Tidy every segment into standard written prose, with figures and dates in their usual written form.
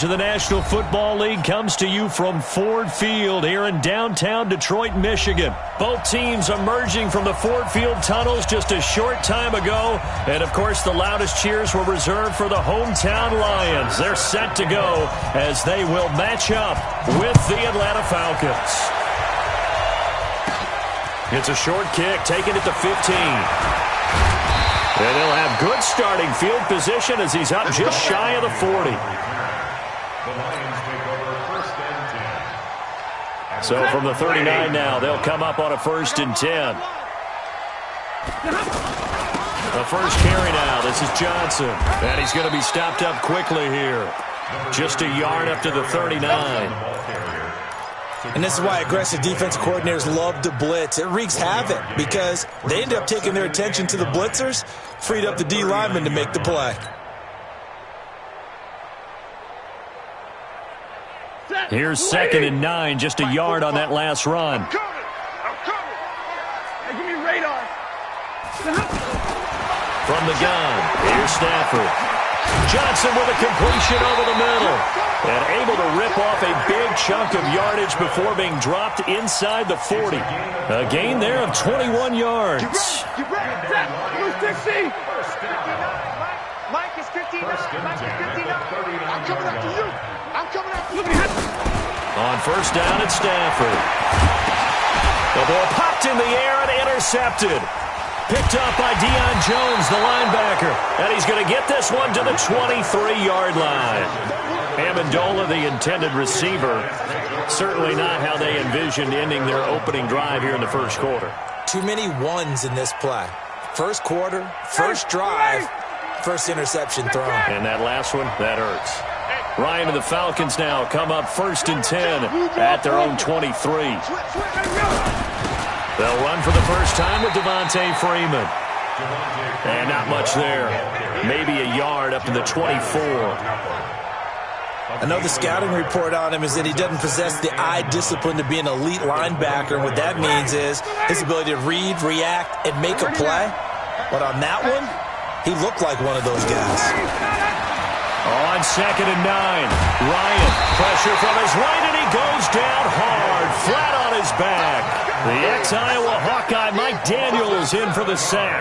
To the National Football League comes to you from Ford Field here in downtown Detroit, Michigan. Both teams emerging from the Ford Field tunnels just a short time ago. And, of course, the loudest cheers were reserved for the hometown Lions. They're set to go as they will match up with the Atlanta Falcons. It's a short kick, taking it to 15. And he'll have good starting field position as he's up just shy of the 40. So from the 39 now, they'll come up on a 1st and 10. The first carry now. This is Johnson. And he's going to be stopped up quickly here. Just a yard up to the 39. And this is why aggressive defense coordinators love to blitz. It wreaks havoc because they end up taking their attention to the blitzers, freed up the D lineman to make the play. Here's 2nd and 9, just a yard on that last run. I'm coming. Hey, give me radar. From the gun, here's Stafford. Johnson with a completion over the middle. And able to rip off a big chunk of yardage before being dropped inside the 40. A gain there of 21 yards. Get ready. Use 60. Mike is 59. Mike is 59. I'm coming after you. I'm coming after you. On 1st down, it's Stafford. The ball popped in the air and intercepted. Picked up by Deion Jones, the linebacker. And he's going to get this one to the 23-yard line. Amendola, the intended receiver. Certainly not how they envisioned ending their opening drive here in the first quarter. Too many ones in this play. First quarter, first drive, first interception thrown. And that last one, that hurts. Ryan and the Falcons now come up 1st and 10 at their own 23. They'll run for the first time with Devontae Freeman. And not much there. Maybe a yard up to the 24. I know the scouting report on him is that he doesn't possess the eye discipline to be an elite linebacker. And what that means is his ability to read, react, and make a play. But on that one, he looked like one of those guys. On 2nd and 9, Ryan, pressure from his right, and he goes down hard, flat on his back. The ex-Iowa Hawkeye Mike Daniels in for the sack.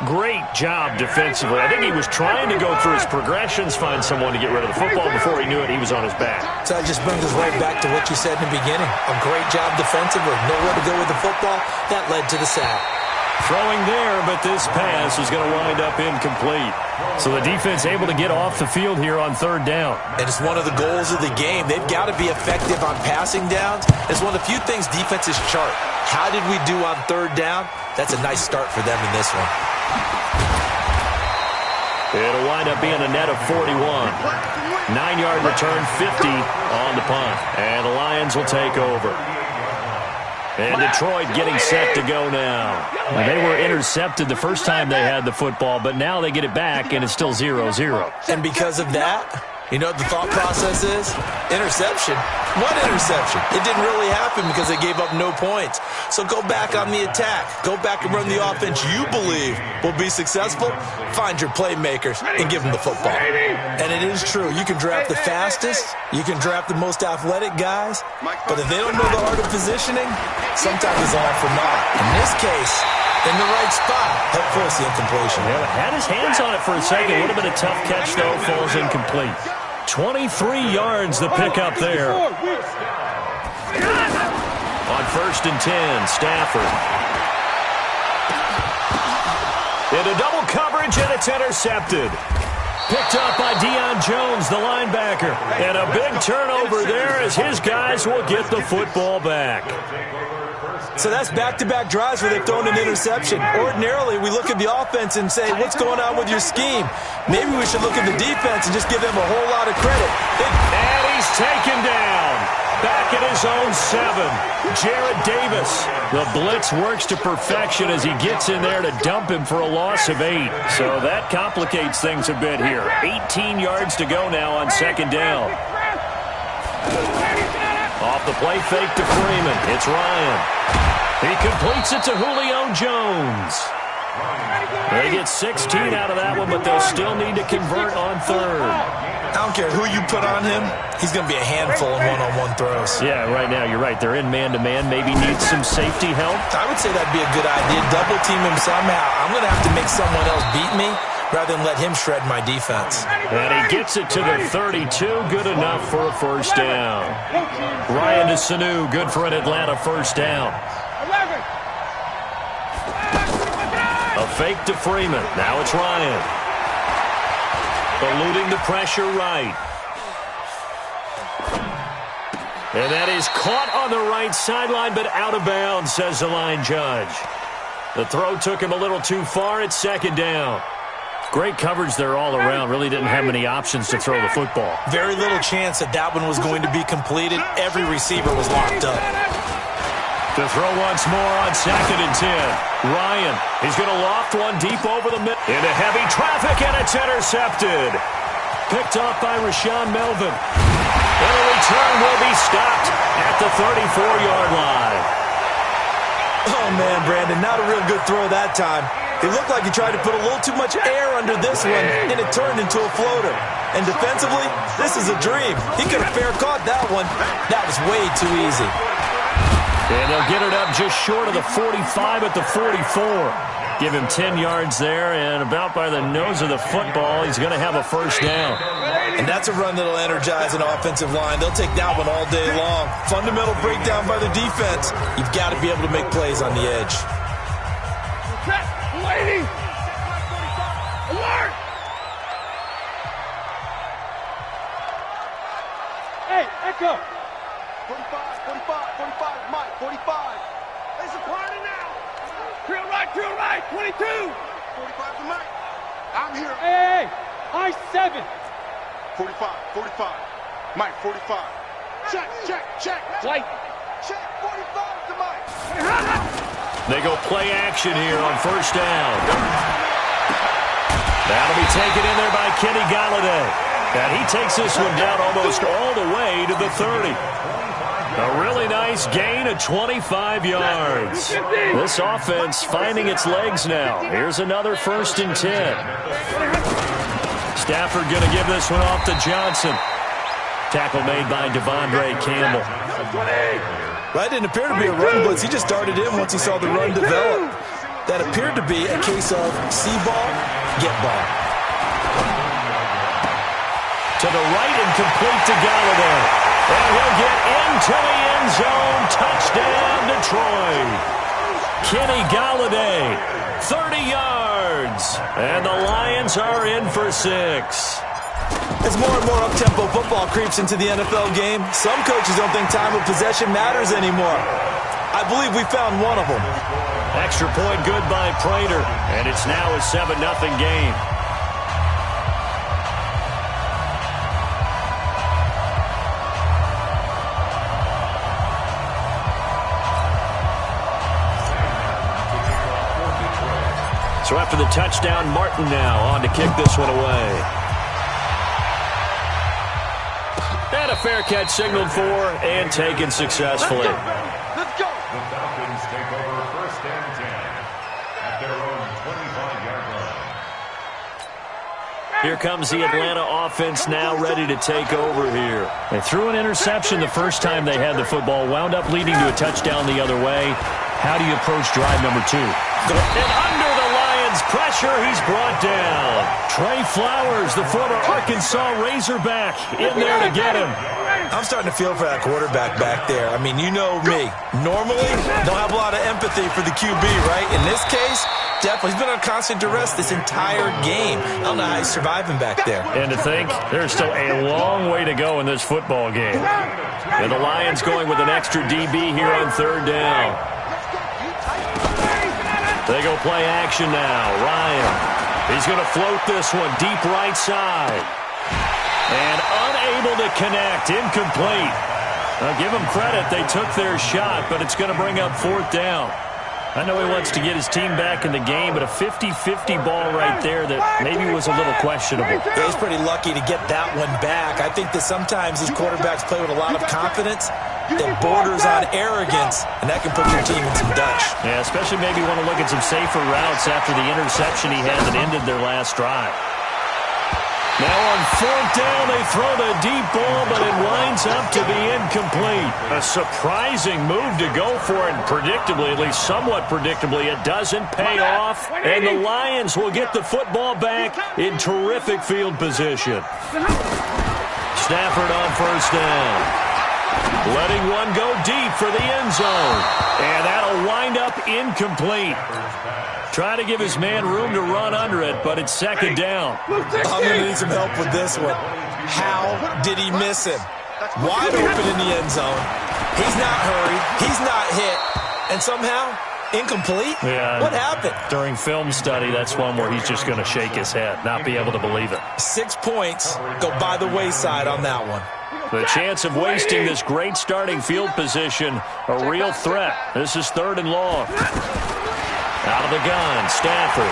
Great job defensively. I think he was trying to go through his progressions, find someone to get rid of the football. Before he knew it, he was on his back. So that just brings us right back to what you said in the beginning. A great job defensively. Nowhere to go with the football. That led to the sack. Throwing there, but this pass is going to wind up incomplete. So the defense able to get off the field here on 3rd down. And it's one of the goals of the game. They've got to be effective on passing downs. It's one of the few things defenses chart. How did we do on 3rd down? That's a nice start for them in this one. It'll wind up being a net of 41. 9-yard return, 50 on the punt. And the Lions will take over. And Detroit getting set to go now. They were intercepted the first time they had the football, but now they get it back, and it's still 0-0. And because of that, you know what the thought process is? Interception. What interception? It didn't really happen because they gave up no points. So go back on the attack. Go back and run the offense you believe will be successful. Find your playmakers and give them the football. And it is true. You can draft the fastest. You can draft the most athletic guys. But if they don't know the art of positioning, sometimes it's all for naught. In this case, in the right spot, help force the incompletion. Yeah, had his hands on it for a second. Would have been a tough catch, though. Falls incomplete. 23 yards the pickup there. On 1st and 10, Stafford. Into double coverage, and it's intercepted. Picked up by Deion Jones, the linebacker. And a big turnover there as his guys will get the football back. So that's back-to-back drives where they've thrown an interception. Ordinarily, we look at the offense and say, what's going on with your scheme? Maybe we should look at the defense and just give them a whole lot of credit. And he's taken down. Back at his own 7. Jarrett Davis. The blitz works to perfection as he gets in there to dump him for a loss of 8. So that complicates things a bit here. 18 yards to go now on 2nd down. Off the play fake to Freeman. It's Ryan. He completes it to Julio Jones. They get 16 out of that one, but they'll still need to convert on 3rd. I don't care who you put on him, he's going to be a handful in one-on-one throws. Yeah, right now you're right. They're in man-to-man. Maybe needs some safety help. I would say that'd be a good idea. Double team him somehow. I'm going to have to make someone else beat me rather than let him shred my defense. And he gets it to the 32. Good enough for a first down. Ryan to Sanu. Good for an Atlanta first down. A fake to Freeman. Now it's Ryan. Eluding the pressure right. And that is caught on the right sideline, but out of bounds, says the line judge. The throw took him a little too far. It's second down. Great coverage there all around. Really didn't have many options to throw the football. Very little chance that that one was going to be completed. Every receiver was locked up. To throw once more on 2nd and 10. Ryan, he's going to loft one deep over the middle. Into heavy traffic, and it's intercepted. Picked off by Rashaan Melvin. And the return will be stopped at the 34-yard line. Oh, man, Brandon, not a real good throw that time. It looked like he tried to put a little too much air under this one, and it turned into a floater. And defensively, this is a dream. He could have fair caught that one. That was way too easy. And they'll get it up just short of the 45 at the 44. Give him 10 yards there, and about by the nose of the football, he's going to have a first down. And that's a run that'll energize an offensive line. They'll take that one all day long. Fundamental breakdown by the defense. You've got to be able to make plays on the edge. Waiting! Alert! Hey, Echo! 45, 45, 45, Mike, 45. There's a party now. Drill right, 22. 45 to Mike. I'm here. Hey, I 7. 45, 45. Mike, 45. Check. White. Check, 45 to Mike. They go play action here on first down. That'll be taken in there by Kenny Galladay. And he takes this one down almost all the way to the 30. A really nice gain of 25 yards. This offense finding its legs now. Here's another 1st and 10. Stafford going to give this one off to Johnson. Tackle made by Devondre Campbell. That didn't appear to be a run blitz. He just started in once he saw the run develop. That appeared to be a case of see ball, get ball. To the right and complete to Galladay. And he'll get into the end zone. Touchdown, Detroit. Kenny Galladay, 30 yards. And the Lions are in for 6. As more and more up-tempo football creeps into the NFL game, some coaches don't think time of possession matters anymore. I believe we found one of them. Extra point good by Prater. And it's now a 7-0 game. So after the touchdown, Martin now on to kick this one away. And a fair catch signaled for and taken successfully. Let's go. The Falcons take over 1st and 10 at their own 25-yard line. Here comes the Atlanta offense now ready to take over here. They threw an interception the first time they had the football, wound up leading to a touchdown the other way. How do you approach drive number 2? And under the Lions' pressure, he's brought down. Trey Flowers, the former Arkansas Razorback, in there to get him. I'm starting to feel for that quarterback back there. I mean, you know me. Normally, don't have a lot of empathy for the QB, right? In this case, definitely. He's been on constant duress this entire game. I don't know how he's surviving back there. And to think, there's still a long way to go in this football game. And the Lions going with an extra DB here on 3rd down. They go play action now. Ryan, he's going to float this one deep right side. And unable to connect, incomplete. Now give them credit, they took their shot, but it's going to bring up 4th down. I know he wants to get his team back in the game, but a 50-50 ball right there that maybe was a little questionable. Yeah, he's pretty lucky to get that one back. I think that sometimes these quarterbacks play with a lot of confidence that borders on arrogance, and that can put your team in some Dutch. Yeah, especially maybe want to look at some safer routes after the interception he had that ended their last drive. Now on fourth down, they throw the deep ball, but it winds up to be incomplete. A surprising move to go for it, and predictably, at least somewhat predictably, it doesn't pay off. And the Lions will get the football back in terrific field position. Stafford on first down. Letting one go deep for the end zone. And that'll wind up incomplete. Trying to give his man room to run under it, but it's second down. I'm going to need some help with this one. How did he miss him? Wide open in the end zone. He's not hurried. He's not hit. And somehow, incomplete? Yeah. What happened? During film study, that's one where he's just going to shake his head, not be able to believe it. 6 points go by the wayside on that one. The chance of wasting this great starting field position, a real threat. This is third and long. Out of the gun, Stafford.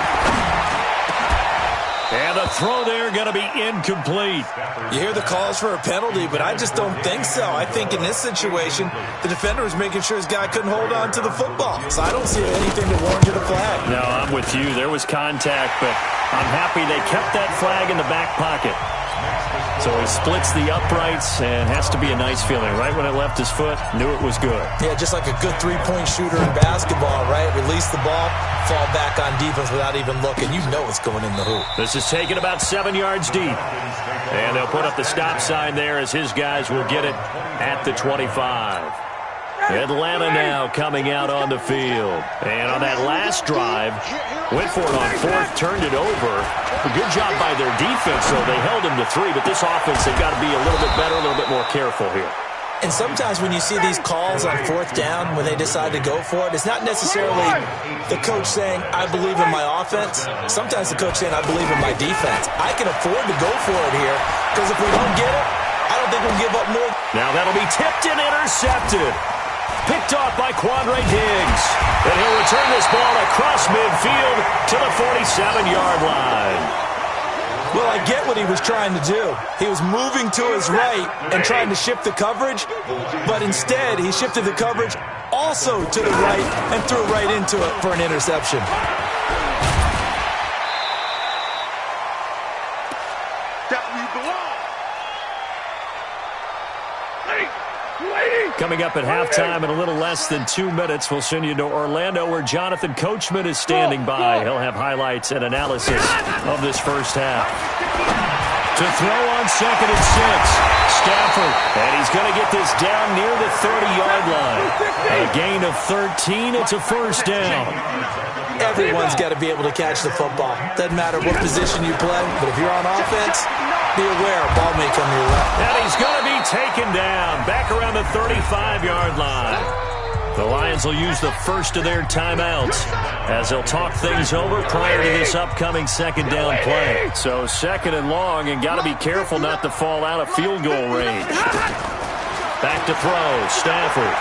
And the throw there going to be incomplete. You hear the calls for a penalty, but I just don't think so. I think in this situation, the defender was making sure his guy couldn't hold on to the football. So I don't see anything to warrant a flag. No, I'm with you. There was contact, but I'm happy they kept that flag in the back pocket. So he splits the uprights and has to be a nice feeling. Right when it left his foot, knew it was good. Yeah, just like a good three-point shooter in basketball, right? Release the ball, fall back on defense without even looking. You know it's going in the hoop. This is taken about 7 yards deep. And they'll put up the stop sign there as his guys will get it at the 25. Atlanta now coming out on the field. And on that last drive, went for it on fourth, turned it over. A good job by their defense, though. They held him to 3, but this offense, they've got to be a little bit better, a little bit more careful here. And sometimes when you see these calls on fourth down, when they decide to go for it, it's not necessarily the coach saying, I believe in my offense. Sometimes the coach saying, I believe in my defense. I can afford to go for it here, because if we don't get it, I don't think we'll give up more. Now that'll be tipped and intercepted. Picked off by Quandre Diggs. And he'll return this ball across midfield to the 47-yard line. Well, I get what he was trying to do. He was moving to his right and trying to shift the coverage, but instead he shifted the coverage also to the right and threw right into it for an interception. That's where you belong. Coming up at halftime in a little less than 2 minutes, we'll send you to Orlando where Jonathan Coachman is standing by. He'll have highlights and analysis of this first half. To throw on second and 6, Stafford. And he's going to get this down near the 30-yard line. A gain of 13. It's a first down. Everyone's got to be able to catch the football. Doesn't matter what position you play, but if you're on offense, be aware, ball may come your way. And he's going to be taken down back around the 35-yard line. The Lions will use the first of their timeouts as they'll talk things over prior to this upcoming second down play. So second and long, and got to be careful not to fall out of field goal range. Back to throw, Stafford.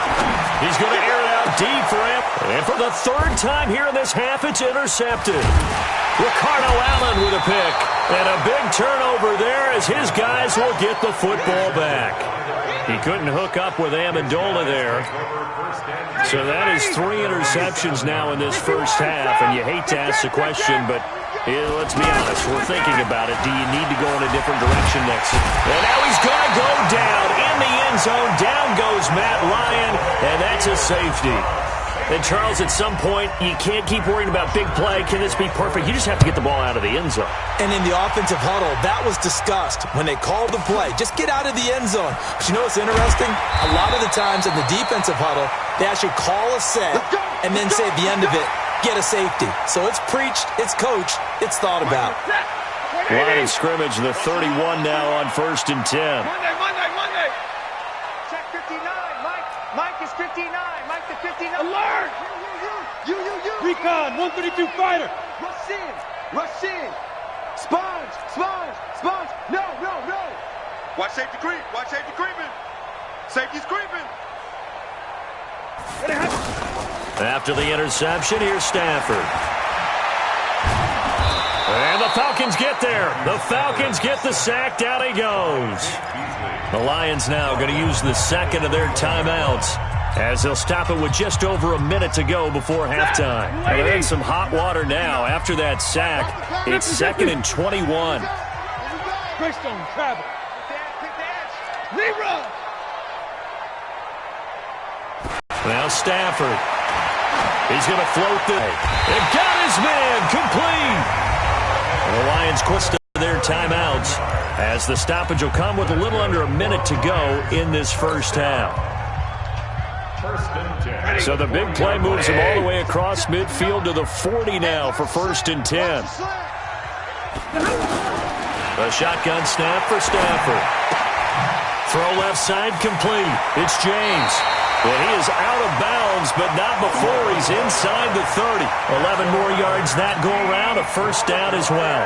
He's going to air it out deep for him. And for the third time here in this half, it's intercepted. Ricardo Allen with a pick. And a big turnover there as his guys will get the football back. He couldn't hook up with Amendola there. So that is 3 interceptions now in this first half. And you hate to ask the question, but let's be honest. We're thinking about it. Do you need to go in a different direction next? And now he's going to go down in the end zone. Down goes Matt Ryan, and that's a safety. And, Charles, at some point, you can't keep worrying about big play. Can this be perfect? You just have to get the ball out of the end zone. And in the offensive huddle, that was discussed when they called the play. Just get out of the end zone. But you know what's interesting? A lot of the times in the defensive huddle, they actually call a set and then say at the end of it, get a safety. So it's preached, it's coached, it's thought about. Line of scrimmage, the 31 now on 1st and 10. Monday. Check 59. Mike is 59. Mike the 59. Alert! You. Recon, 132 fighter. Rush in. Sponge. No. Watch safety creeping. Safety's creeping. After the interception, here's Stafford. And the Falcons get there. The Falcons get the sack. Down he goes. The Lions now going to use the second of their timeouts as they'll stop it with just over a minute to go before halftime. And they're in some hot water now. After that sack, it's 2nd and 21. Greystone, travel. Pick the edge. Rerun. Now Stafford. He's going to float this. It got his man complete. And the Lions close to their timeouts as the stoppage will come with a little under a minute to go in this first half. So the big play moves him all the way across midfield to the 40 now for 1st and 10. A shotgun snap for Stafford. Throw left side complete. It's James. Well, he is out of bounds, but not before he's inside the 30. 11 more yards that go around, a first down as well.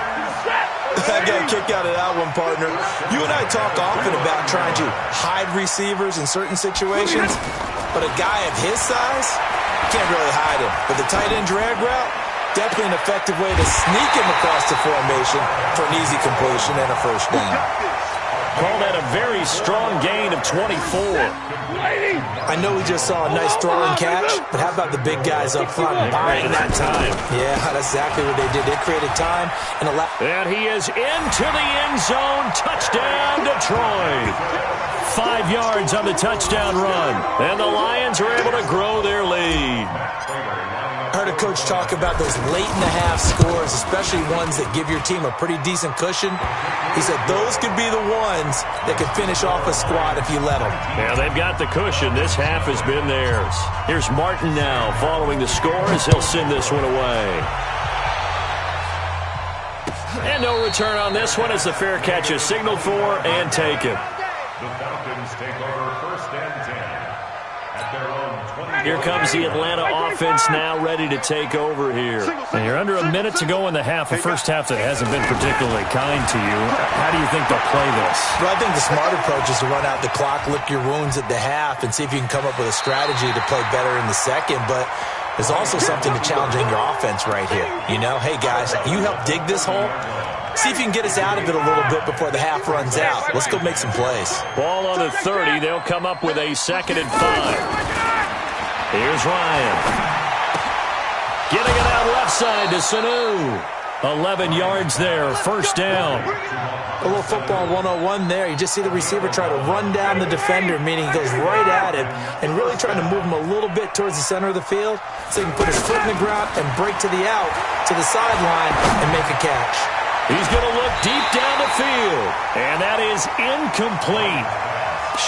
I got a kick out of that one, partner. You and I talk often about trying to hide receivers in certain situations, but a guy of his size, you can't really hide him. But the tight end drag route, definitely an effective way to sneak him across the formation for an easy completion and a first down. Call that a very strong gain of 24. I know we just saw a nice throw and catch, but how about the big guys up front buying that time? Yeah, that's exactly what they did. They created time and allowed. And he is into the end zone. Touchdown, Detroit. 5 yards on the touchdown run. And the Lions are able to grow their lead. I heard a coach talk about those late-in-the-half scores, especially ones that give your team a pretty decent cushion. He said those could be the ones that could finish off a squad if you let them. Yeah, they've got the cushion. This half has been theirs. Here's Martin now following the score as he'll send this one away. And no return on this one as the fair catch is signaled for and taken. The Falcons take over 1st and 10 at their own 20. Here comes the Atlanta offense now ready to take over here. And you're under a minute to go in the half, a first half that hasn't been particularly kind to you. How do you think they'll play this? Well, I think the smart approach is to run out the clock, lick your wounds at the half, and see if you can come up with a strategy to play better in the second. But there's also something to challenging your offense right here. You know, hey, guys, you help dig this hole. See if you can get us out of it a little bit before the half runs out. Let's go make some plays. Ball on the 30. They'll come up with a 2nd and 5. Here's Ryan. Getting it out left side to Sanu. 11 yards there, first down. A little football 101 there. You just see the receiver try to run down the defender, meaning he goes right at him and really trying to move him a little bit towards the center of the field so he can put his foot in the ground and break to the out, to the sideline, and make a catch. He's going to look deep down the field, and that is incomplete.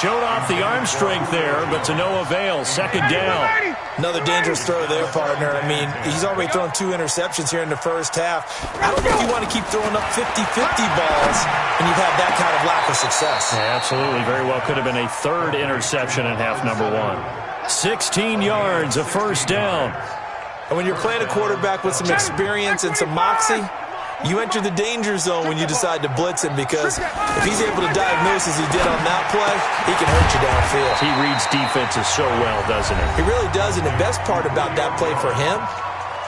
Showed off the arm strength there, but to no avail. 2nd down. Another dangerous throw there, partner. I mean, he's already thrown 2 interceptions here in the first half. I don't know if you want to keep throwing up 50-50 balls when you've had that kind of lack of success. Yeah, absolutely. Very well could have been a 3rd interception in half number 1. 16 yards, a first down. And when you're playing a quarterback with some experience and some moxie, you enter the danger zone when you decide to blitz him, because if he's able to diagnose as he did on that play, he can hurt you downfield. He reads defenses so well, doesn't he? He really does, and the best part about that play for him,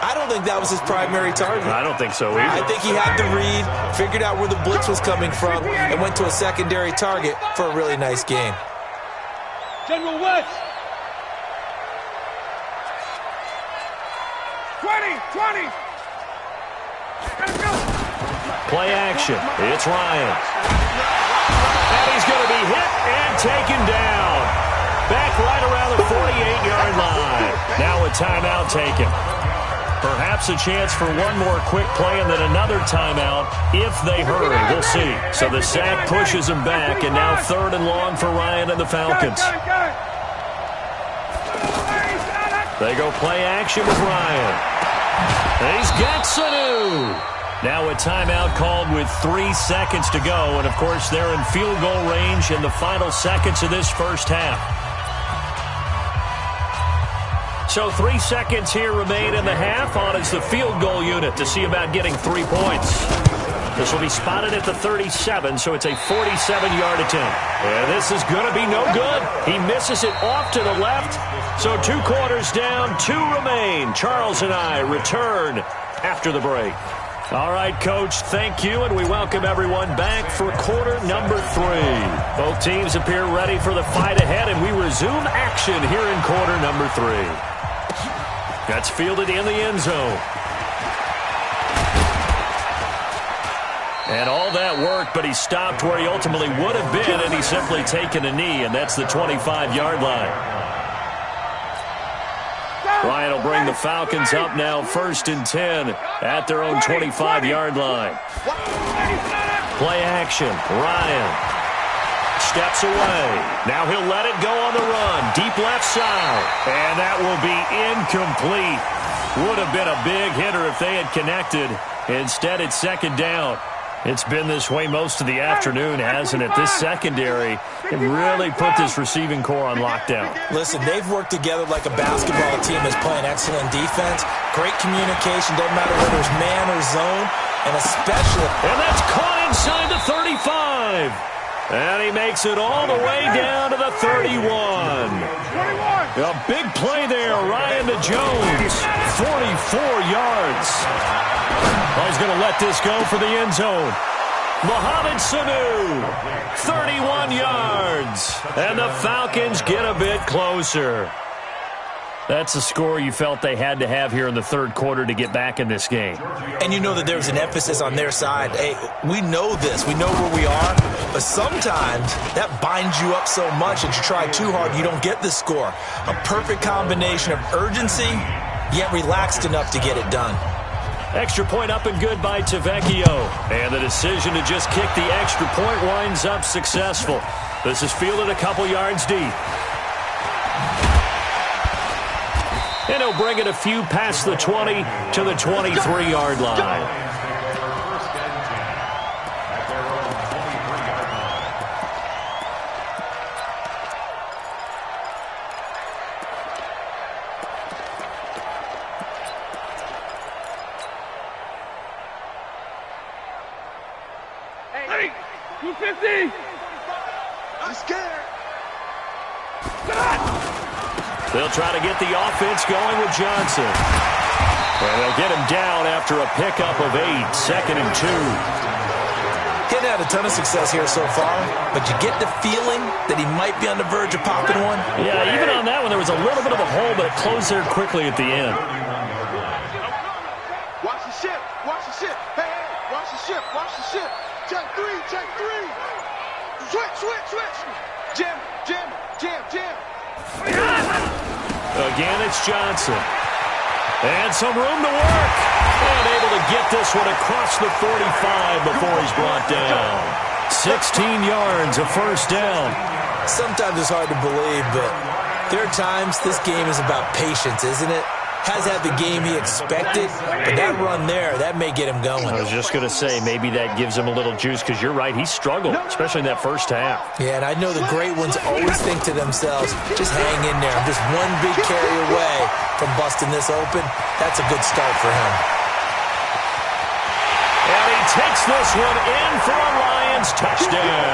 I don't think that was his primary target. I don't think so either. I think he had the read, figured out where the blitz was coming from, and went to a secondary target for a really nice game. General West. 20. Play action. It's Ryan. And he's going to be hit and taken down. Back right around the 48-yard line. Now a timeout taken. Perhaps a chance for one more quick play and then another timeout if they hurry. We'll see. So the sack pushes him back, and now 3rd and long for Ryan and the Falcons. They go play action with Ryan. And he's got Sanu. Now a timeout called with 3 seconds to go. And, of course, they're in field goal range in the final seconds of this first half. So 3 seconds here remain in the half. On is the field goal unit to see about getting 3 points. This will be spotted at the 37, so it's a 47-yard attempt. And this is going to be no good. He misses it off to the left. So 2 quarters down, 2 remain. Charles and I return after the break. All right, Coach, thank you, and we welcome everyone back for quarter number 3. Both teams appear ready for the fight ahead, and we resume action here in quarter number 3. That's fielded in the end zone. And all that work, but he stopped where he ultimately would have been, and he's simply taken a knee, and that's the 25-yard line. Ryan will bring the Falcons up now 1st and 10 at their own 25-yard line. Play action. Ryan steps away. Now he'll let it go on the run. Deep left side. And that will be incomplete. Would have been a big hitter if they had connected. Instead, it's 2nd down. It's been this way most of the afternoon, hasn't it? This secondary can really put this receiving core on lockdown. Listen, they've worked together like a basketball team that's playing excellent defense. Great communication, doesn't matter whether it's man or zone, and especially... And that's caught inside the 35. And he makes it all the way down to the 31. A big play there, Ryan to Jones. 44 yards. Oh, he's going to let this go for the end zone. Mohamed Sanu, 31 yards. And the Falcons get a bit closer. That's a score you felt they had to have here in the 3rd quarter to get back in this game. And you know that there's an emphasis on their side. Hey, we know this. We know where we are. But sometimes that binds you up so much that you try too hard, you don't get the score. A perfect combination of urgency, yet relaxed enough to get it done. Extra point up and good by Tavecchio. And the decision to just kick the extra point winds up successful. This is fielded a couple yards deep. And he'll bring it a few past the 20 to the 23-yard line. Hey, 250. I'm scared. They'll try to get the offense going with Johnson. And they'll get him down after a pickup of 8, 2nd and 2. Hadn't had a ton of success here so far, but you get the feeling that he might be on the verge of popping one. Yeah, even on that one, there was a little bit of a hole, but it closed there quickly at the end. Watch the ship. Watch the ship. Hey, watch the ship. Watch the ship. Check 3. Check 3. Switch. Jam. Again, it's Johnson. And some room to work. And able to get this one across the 45 before he's brought down. 16 yards, a 1st down. Sometimes it's hard to believe, but there are times this game is about patience, isn't it? Has had the game he expected, but that run there, that may get him going. I was just going to say, maybe that gives him a little juice, because you're right, he struggled, especially in that 1st half. Yeah, and I know the great ones always think to themselves, just hang in there. I'm just one big carry away from busting this open. That's a good start for him. And he takes this one in for a Lions touchdown.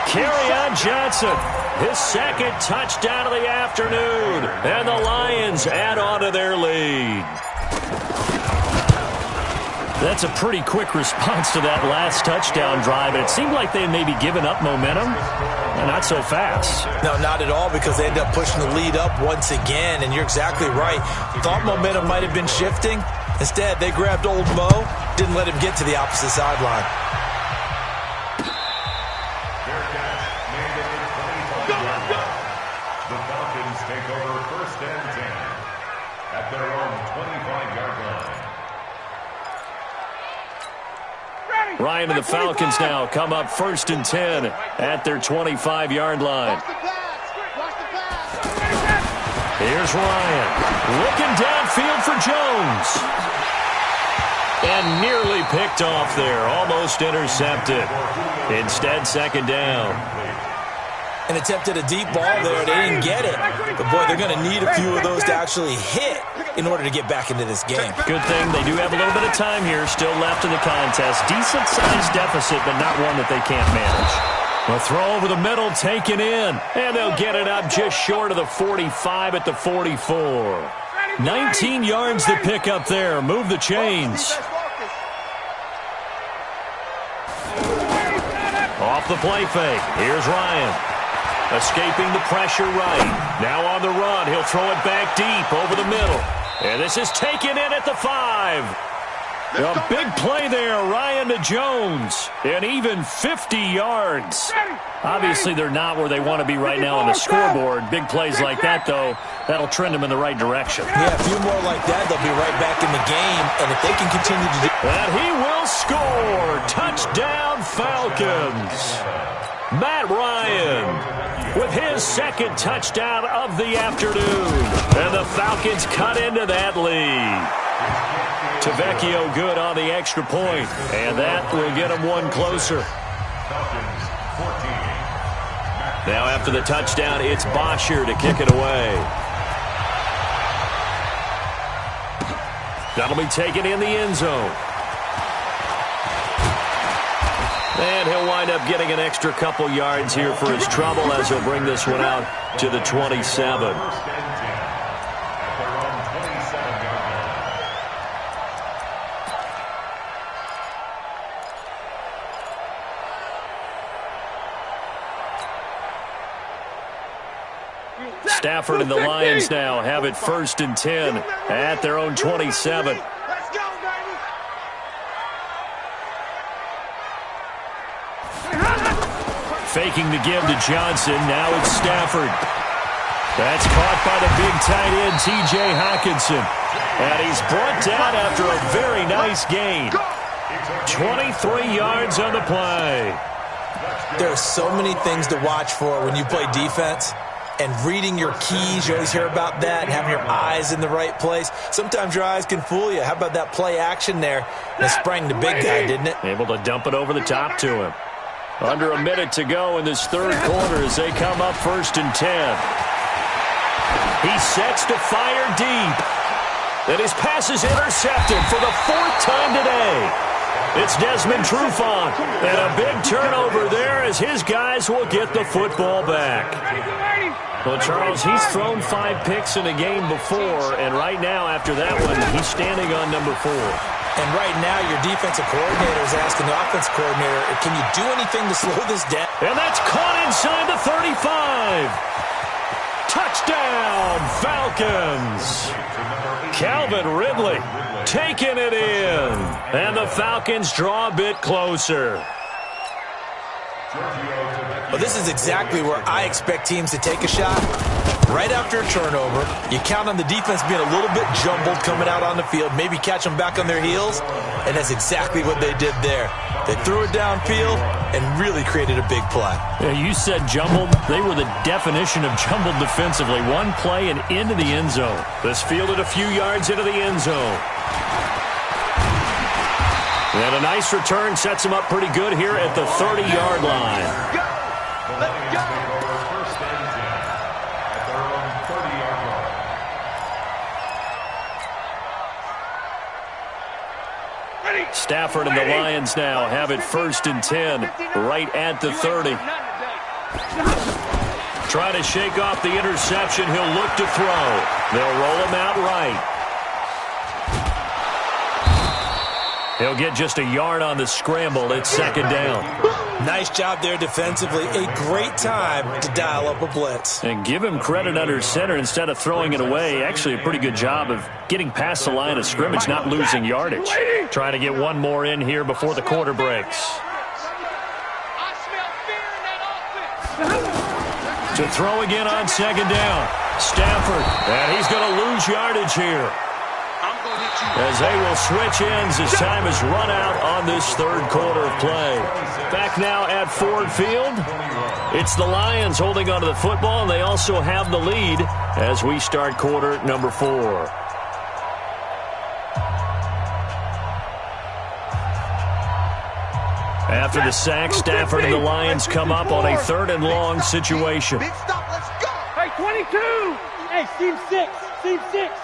Kerryon Johnson, his 2nd touchdown of the afternoon. And the Lions add on to their lead. That's a pretty quick response to that last touchdown drive. And it seemed like they had maybe given up momentum. Not so fast. No, not at all, because they end up pushing the lead up once again. And you're exactly right. Thought momentum might have been shifting. Instead, they grabbed old Mo, didn't let him get to the opposite sideline. The Falcons take over 1st and 10 at their own 25-yard line. Ryan and the Falcons now come up 1st and 10 at their 25-yard line. Here's Ryan looking downfield for Jones. And nearly picked off there, almost intercepted. Instead, 2nd down. And attempted a deep ball there. They didn't get it. But, boy, they're going to need a few of those to actually hit in order to get back into this game. Good thing they do have a little bit of time here still left in the contest. Decent-sized deficit, but not one that they can't manage. A throw over the middle taken in. And they'll get it up just short of the 45 at the 44. 19 yards to pick up there. Move the chains. Off the play fake. Here's Ryan. Escaping the pressure right. Now on the run. He'll throw it back deep over the middle. And this is taken in at the 5. A big play there, Ryan to Jones, and even 50 yards. Obviously, they're not where they want to be right now on the scoreboard. Big plays like that, though, that'll trend them in the right direction. Yeah, a few more like that, they'll be right back in the game, and if they can continue to do... And he will score. Touchdown, Falcons. Matt Ryan with his second touchdown of the afternoon. And the Falcons cut into that lead. Tavecchio good on the extra point, and that will get them one closer. Now after the touchdown, it's Bosher to kick it away. That'll be taken in the end zone. And he'll wind up getting an extra couple yards here for his trouble as he'll bring this one out to the 27. Stafford and the Lions now have it 1st and 10 at their own 27. Let's go, baby. Faking the give to Johnson. Now it's Stafford. That's caught by the big tight end, T.J. Hockenson. And he's brought down after a very nice gain. 23 yards on the play. There are so many things to watch for when you play defense. And reading your keys, you always hear about that, and having your eyes in the right place. Sometimes your eyes can fool you. How about that play action there? And it sprang the big guy, didn't it? Able to dump it over the top to him. Under a minute to go in this third quarter as they come up 1st and 10. He sets to fire deep. And his pass is intercepted for the 4th time today. It's Desmond Trufant. And a big turnover there as his guys will get the football back. Well, Charles, he's thrown 5 picks in a game before, and right now, after that one, he's standing on number 4. And right now, your defensive coordinator is asking the offensive coordinator, can you do anything to slow this down? And that's caught inside the 35. Touchdown, Falcons. Calvin Ridley taking it in. And the Falcons draw a bit closer. Well, this is exactly where I expect teams to take a shot. Right after a turnover, you count on the defense being a little bit jumbled coming out on the field, maybe catch them back on their heels, and that's exactly what they did there. They threw it downfield and really created a big play. Yeah, you said jumbled. They were the definition of jumbled defensively. One play and into the end zone. This fielded a few yards into the end zone. And a nice return sets him up pretty good here at the 30-yard line. Let's go. Stafford and the Lions now have it 1st and 10 right at the 30. Try to shake off the interception. He'll look to throw. They'll roll him out right. He'll get just a yard on the scramble. It's 2nd down. Nice job there defensively. A great time to dial up a blitz. And give him credit under center instead of throwing it away. Actually, a pretty good job of getting past the line of scrimmage, not losing yardage. Trying to get one more in here before the quarter breaks. To throw again on 2nd down. Stafford, and he's going to lose yardage here. As they will switch ends as time is run out on this third quarter of play. Back now at Ford Field. It's the Lions holding onto the football, and they also have the lead as we start quarter number 4. After the sack, Stafford and the Lions come up on a 3rd and long situation. Big stop, let's go. Hey, 22. Hey, team 6. Team 6.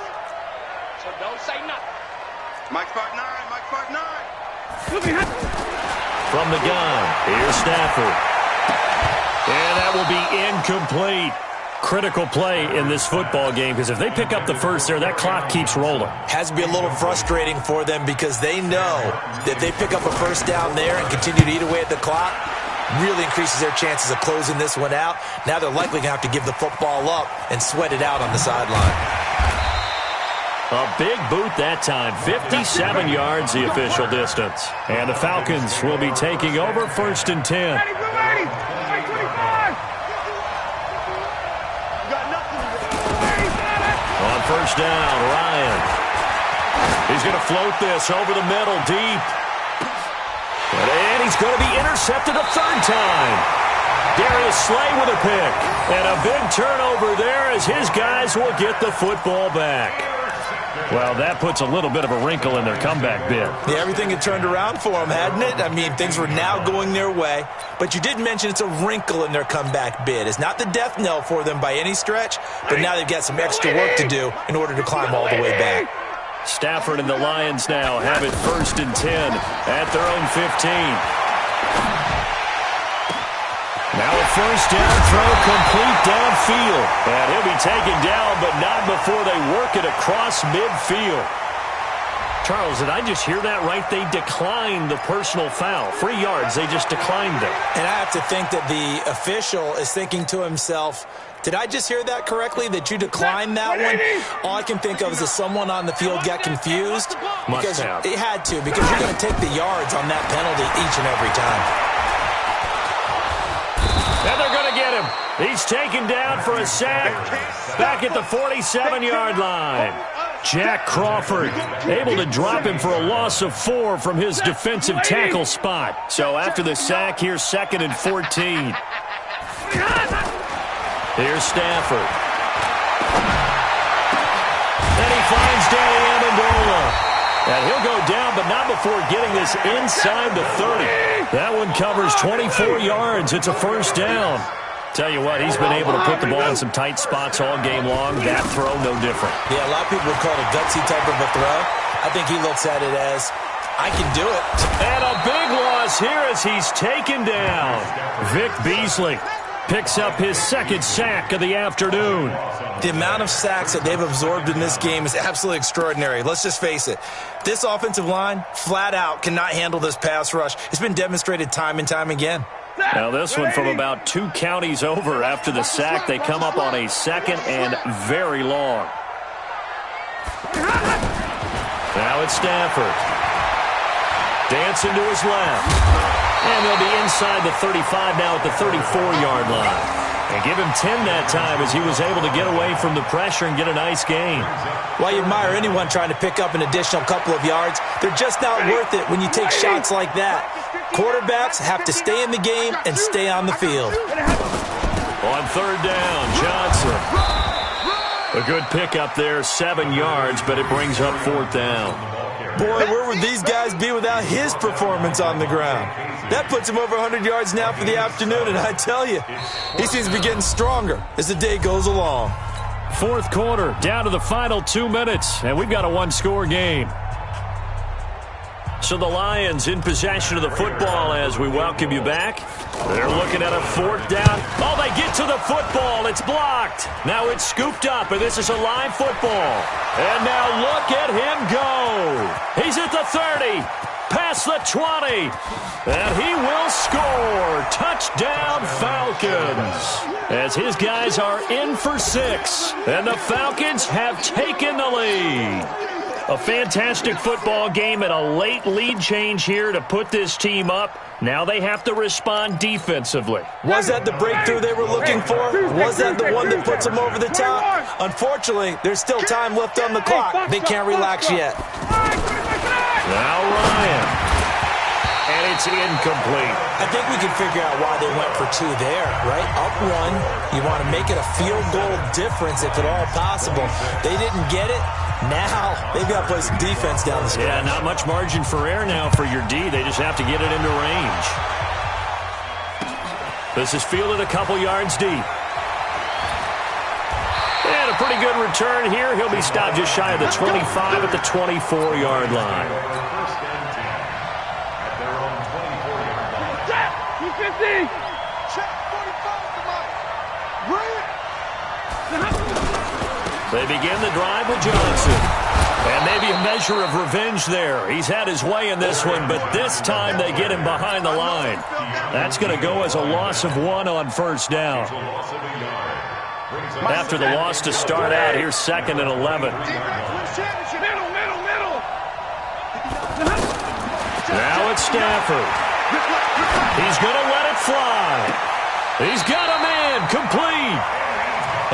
So don't say nothing. Mike 5-9, Mike 5-9. From the gun, here's Stafford. And that will be incomplete. Critical play in this football game because if they pick up the first there, that clock keeps rolling. Has to be a little frustrating for them because they know that they pick up a first down there and continue to eat away at the clock, really increases their chances of closing this one out. Now they're likely going to have to give the football up and sweat it out on the sideline. A big boot that time. 57 yards the official distance. And the Falcons will be taking over 1st and 10. On 1st down, Ryan. He's going to float this over the middle deep. And he's going to be intercepted a 3rd time. Darius Slay with a pick. And a big turnover there as his guys will get the football back. Well, that puts a little bit of a wrinkle in their comeback bid. Yeah, everything had turned around for them, hadn't it? I mean, things were now going their way. But you did mention it's a wrinkle in their comeback bid. It's not the death knell for them by any stretch, but now they've got some extra work to do in order to climb all the way back. Stafford and the Lions now have it 1st and 10 at their own 15. Now a 1st down throw complete downfield. And he'll be taken down, but not before they work it across midfield. Charles, did I just hear that right? They declined the personal foul. 3 yards, they just declined it. And I have to think that the official is thinking to himself, did I just hear that correctly, that you declined that one? All I can think of is that someone on the field got confused. Must have. It had to, because you're going to take the yards on that penalty each and every time. And they're going to get him. He's taken down for a sack back at the 47-yard line. Jack Crawford able to drop him for a loss of 4 from his defensive tackle spot. So after the sack, here's 2nd and 14. Here's Stafford. And he finds Danny Amendola. And he'll go down, but not before getting this inside the 30. That one covers 24 yards. It's a 1st down. Tell you what, he's been able to put the ball in some tight spots all game long. That throw, no different. Yeah, a lot of people would call it a gutsy type of a throw. I think he looks at it as, I can do it. And a big loss here as he's taken down. Vic Beasley picks up his 2nd sack of the afternoon. The amount of sacks that they've absorbed in this game is absolutely extraordinary. Let's just face it. This offensive line, flat out, cannot handle this pass rush. It's been demonstrated time and time again. Now this one from about 2 counties over after the sack. They come up on a 2nd and very long. Now it's Stafford. Dancing to his left. And they'll be inside the 35 now at the 34-yard line. And give him 10 that time as he was able to get away from the pressure and get a nice gain. Well, you admire anyone trying to pick up an additional couple of yards. They're just not worth it when you take shots like that. Quarterbacks have to stay in the game and stay on the field. On 3rd down, Johnson. A good pickup there, 7 yards, but it brings up 4th down. Boy, where would these guys be without his performance on the ground? That puts him over 100 yards now for the afternoon, and I tell you, he seems to be getting stronger as the day goes along. 4th quarter, down to the final 2 minutes, and we've got a 1-score game. So the Lions in possession of the football as we welcome you back. They're looking at a 4th down. Oh, they get to the football. It's blocked. Now it's scooped up, and this is a live football. And now look at him go. He's at the 30, past the 20, and he will score. Touchdown, Falcons. As his guys are in for 6, and the Falcons have taken the lead. A fantastic football game and a late lead change here to put this team up. Now they have to respond defensively. Was that the breakthrough they were looking for? Was that the one that puts them over the top? Unfortunately, there's still time left on the clock. They can't relax yet. Now Ryan. And it's incomplete. I think we can figure out why they went for 2 there, right? Up 1, you want to make it a field goal difference if at all possible. They didn't get it. Now they've got to play some defense down the stretch. Yeah, not much margin for error now for your D. They just have to get it into range. This is fielded a couple yards deep. And a pretty good return here. He'll be stopped just shy of the 25 at the 24-yard line. They begin the drive with Johnson. And maybe a measure of revenge there. He's had his way in this one, but this time they get him behind the line. That's going to go as a loss of 1 on 1st down. After the loss to start out, here's 2nd and 11. Now it's Stafford. He's going to let it fly. He's got a man, complete.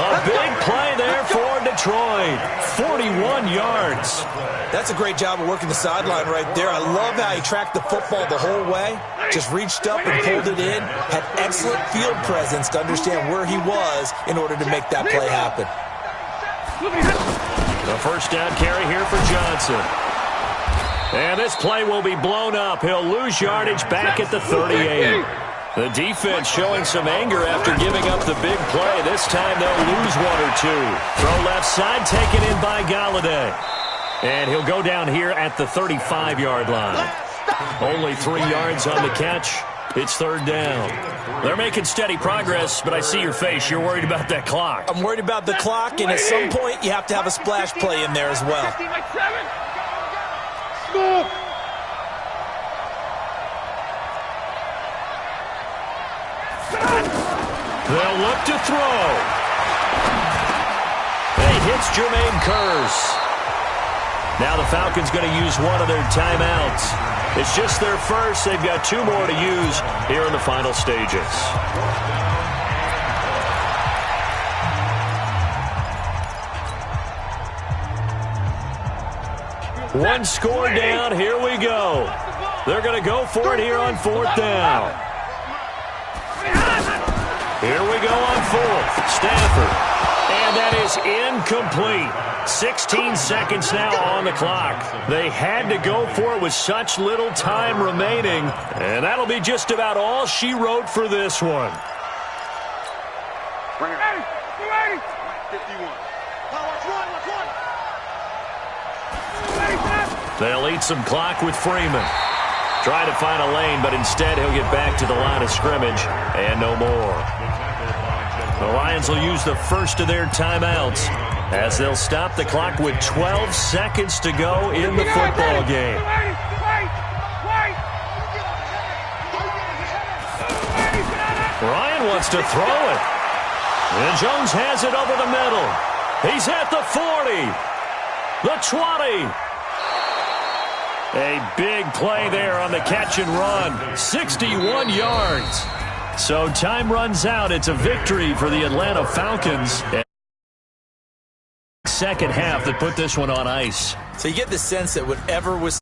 A big play there for Detroit. 41 yards. That's a great job of working the sideline right there. I love how he tracked the football the whole way. Just reached up and pulled it in. Had excellent field presence to understand where he was in order to make that play happen. The first down carry here for Johnson. And this play will be blown up. He'll lose yardage back at the 38. The defense showing some anger after giving up the big play. This time they'll lose 1 or 2. Throw left side, taken in by Galladay. And he'll go down here at the 35-yard line. Only 3 yards on the catch. It's 3rd down. They're making steady progress, but I see your face. You're worried about that clock. I'm worried about the clock, and at some point you have to have a splash play in there as well. They'll look to throw. And he hits Jermaine Kearse. Now the Falcons going to use one of their timeouts. It's just their first. They've got 2 more to use here in the final stages. One score down. Here we go. They're going to go for it here on 4th down. Here we go on 4th. Stafford. And that is incomplete. 16 seconds now on the clock. They had to go for it with such little time remaining. And that'll be just about all she wrote for this one. They'll eat some clock with Freeman. Try to find a lane, but instead he'll get back to the line of scrimmage and no more. The Lions will use the first of their timeouts as they'll stop the clock with 12 seconds to go in the football game. Ryan wants to throw it. And Jones has it over the middle. He's at the 40. The 20. A big play there on the catch and run. 61 yards. So time runs out. It's a victory for the Atlanta Falcons. Second half that put this one on ice. So you get the sense that whatever was